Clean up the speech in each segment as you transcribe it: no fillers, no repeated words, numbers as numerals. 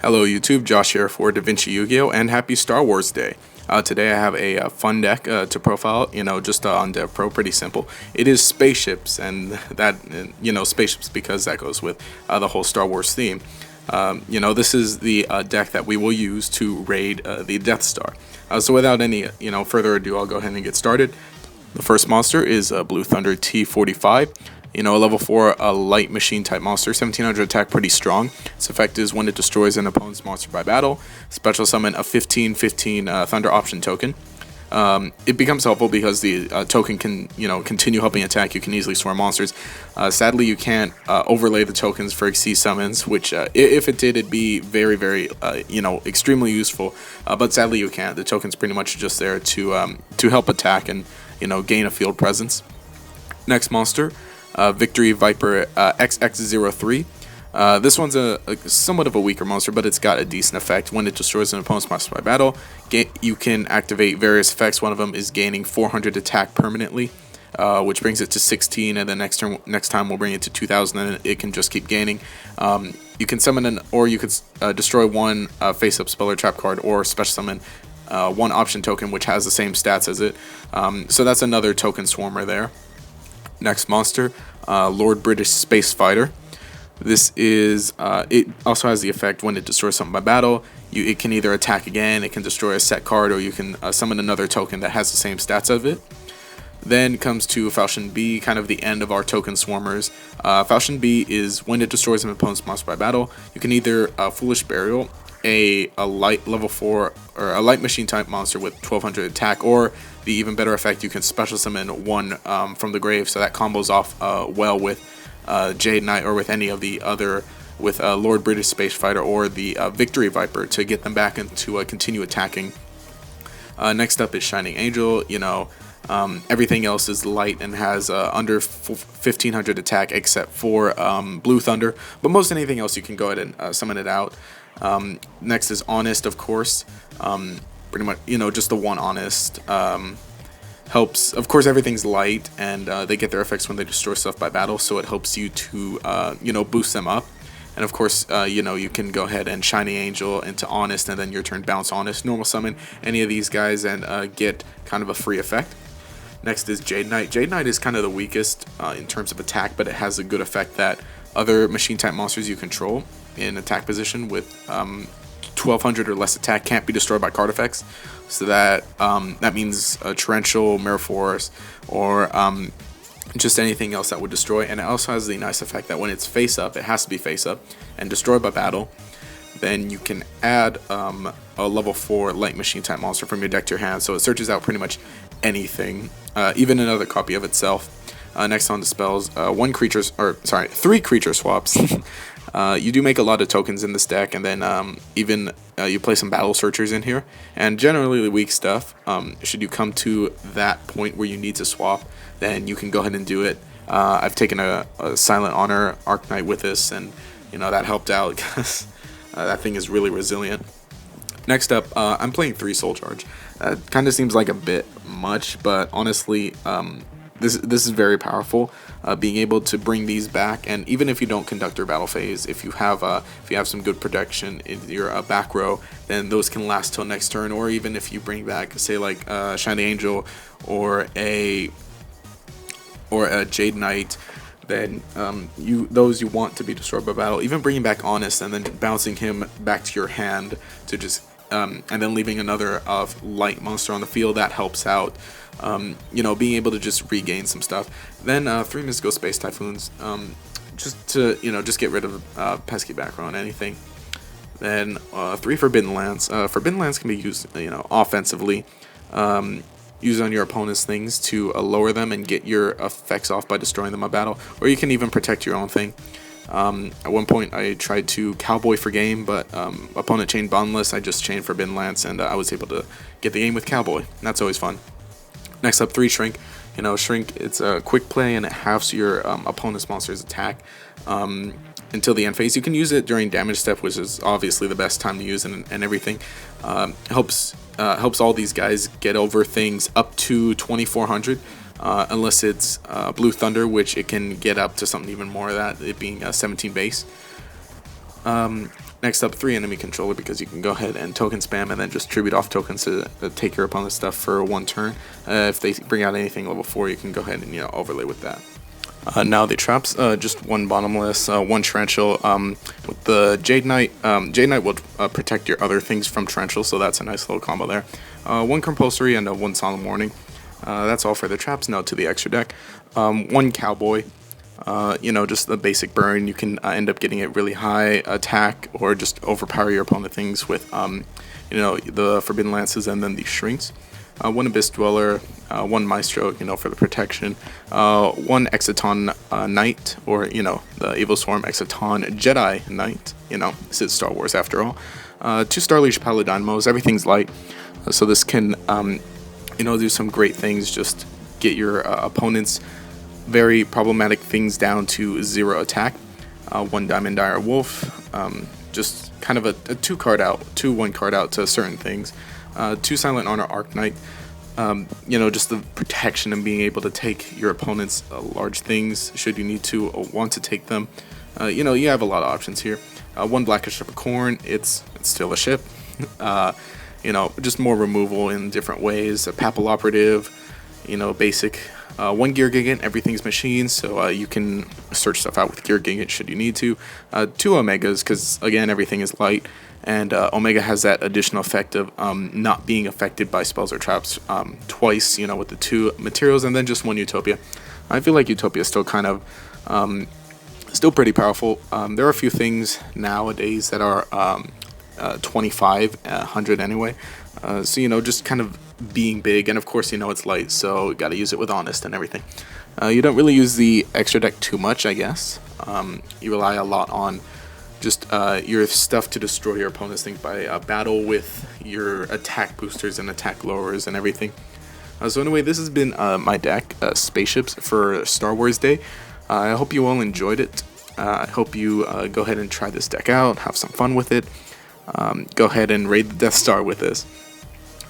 Hello YouTube, Josh here for DaVinci Yu-Gi-Oh! And happy Star Wars Day. Today I have a fun deck to profile, just on Dev Pro, pretty simple. It is Spaceships, and that, Spaceships because that goes with the whole Star Wars theme. This is the deck that we will use to raid the Death Star. So without any, further ado, I'll go ahead and get started. The first monster is Blue Thunder T45. A level 4 light machine type monster, 1700 attack, pretty strong. Its effect is when it destroys an opponent's monster by battle, special summon a 15/15 Thunder option token. It becomes helpful because the token can, continue helping attack. You can easily swarm monsters. Sadly, you can't overlay the tokens for Xyz summons, which if it did, it'd be very, very, extremely useful. But sadly, you can't. The token's pretty much just there to help attack and, gain a field presence. Next monster. Victory Viper XX03. This one's a somewhat of a weaker monster, but it's got a decent effect. When it destroys an opponent's monster by battle, you can activate various effects. One of them is gaining 400 attack permanently, which brings it to 16, and then next time we'll bring it to 2000, and it can just keep gaining. You can summon you could destroy one face-up spell or trap card, or special summon one option token which has the same stats as it. So that's another token swarmer there. Next monster, Lord British Space Fighter. This is it also has the effect when it destroys something by battle. It can either attack again, it can destroy a set card, or you can summon another token that has the same stats of it. Then comes to Falchion B, kind of the end of our token swarmers. Falchion B is when it destroys an opponent's monster by battle. You can either Foolish Burial, a light level 4 or a light machine type monster with 1200 attack, or the even better effect, you can special summon one from the grave, so that combos off well with Jade Knight or with any of the other, with Lord British Space Fighter or the Victory Viper to get them back and to continue attacking. Next up is Shining Angel. Everything else is light and has under 1500 attack except for Blue Thunder, but most anything else you can go ahead and summon it out. Next is Honest, of course. Pretty much, just the one Honest helps. Of course, everything's light, and they get their effects when they destroy stuff by battle, so it helps you to, boost them up. And of course, you can go ahead and Shiny Angel into Honest, and then your turn bounce Honest, normal summon any of these guys, and get kind of a free effect. Next is Jade Knight. Jade Knight is kind of the weakest in terms of attack, but it has a good effect that other machine type monsters you control in attack position with 1200 or less attack can't be destroyed by card effects. So that means Torrential, Mirror Force, or just anything else that would destroy. And it also has the nice effect that when it's face up, it has to be face up and destroyed by battle. Then you can add a level 4 light machine type monster from your deck to your hand, so it searches out pretty much anything, even another copy of itself. Next on the spells, 3 creature swaps. You do make a lot of tokens in this deck, and then you play some battle searchers in here, and generally weak stuff. Should you come to that point where you need to swap, then you can go ahead and do it. I've taken a Silent Honor Arc Knight with this, and that helped out because that thing is really resilient. Next up, I'm playing 3 Soul Charge. Kind of seems like a bit much, but honestly, this is very powerful. Being able to bring these back, and even if you don't conduct your battle phase, if you have some good protection in your back row, then those can last till next turn. Or even if you bring back, say, like Shiny Angel or a Jade Knight, then those you want to be destroyed by battle. Even bringing back Honest and then bouncing him back to your hand to just and then leaving another light monster on the field, that helps out. Being able to just regain some stuff. Then 3 Mystical Space Typhoons, just to just get rid of pesky back row and anything. Then 3 Forbidden Lance. Forbidden Lance can be used offensively. Use on your opponent's things to lower them and get your effects off by destroying them by battle, or you can even protect your own thing. At one point I tried to Cowboy for game, but opponent chained Boundless. I just chained Forbidden Lance, and I was able to get the game with Cowboy. That's always fun. Next up, 3 Shrink. Shrink, it's a quick play, and it halves your opponent's monster's attack until the end phase. You can use it during damage step, which is obviously the best time to use it, and everything. Helps all these guys get over things up to 2400. Unless it's Blue Thunder, which it can get up to something even more of that, it being 17 base. Next up, 3 enemy controller, because you can go ahead and token spam and then just tribute off tokens to take your opponent's stuff for 1 turn. If they bring out anything level 4, you can go ahead and overlay with that. Now the traps, just 1 bottomless, 1 torrential. With the Jade Knight, Jade Knight will protect your other things from torrential, so that's a nice little combo there. 1 compulsory and 1 solemn warning. That's all for the traps. Now to the extra deck. 1 cowboy. Just the basic burn. You can end up getting it really high attack, or just overpower your opponent things with the Forbidden Lances and then the Shrinks. 1 Abyss Dweller, 1 Maestro, for the protection. 1 Exciton Knight, or the Evil Swarm Exciton Jedi Knight. This is Star Wars after all. 2 Starleash Paladinmos. Everything's light, so this can do some great things. Just get your opponent's very problematic things down to 0 attack. 1 Diamond Dire Wolf, just kind of a 2 card out, 2/1 card out to certain things. 2 Silent Honor Arc Knight, just the protection and being able to take your opponent's large things should you need to or want to take them. You have a lot of options here. 1 Blackish Ship of Corn, it's still a ship. Just more removal in different ways. A Papal Operative, basic. 1 Gear Gigant, everything's machines, so you can search stuff out with Gear Gigant should you need to. 2 Omegas, because again, everything is light, and Omega has that additional effect of not being affected by spells or traps twice, with the 2 materials, and then just 1 Utopia. I feel like Utopia is still kind of, still pretty powerful. There are a few things nowadays that are 25, 100 anyway, so just kind of being big, and of course it's light, so you gotta use it with honest and everything. You don't really use the extra deck too much, I guess. You rely a lot on just your stuff to destroy your opponent's thing by battle with your attack boosters and attack lowers and everything. So anyway, this has been my deck, Spaceships, for Star Wars Day. I hope you all enjoyed it. I hope you go ahead and try this deck out, have some fun with it. Go ahead and raid the Death Star with this.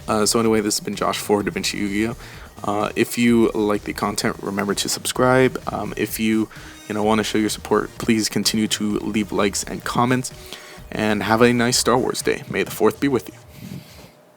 So anyway, this has been Josh for DaVinci Yu-Gi-Oh! If you like the content, remember to subscribe. If you want to show your support, please continue to leave likes and comments. And have a nice Star Wars Day. May the 4th be with you.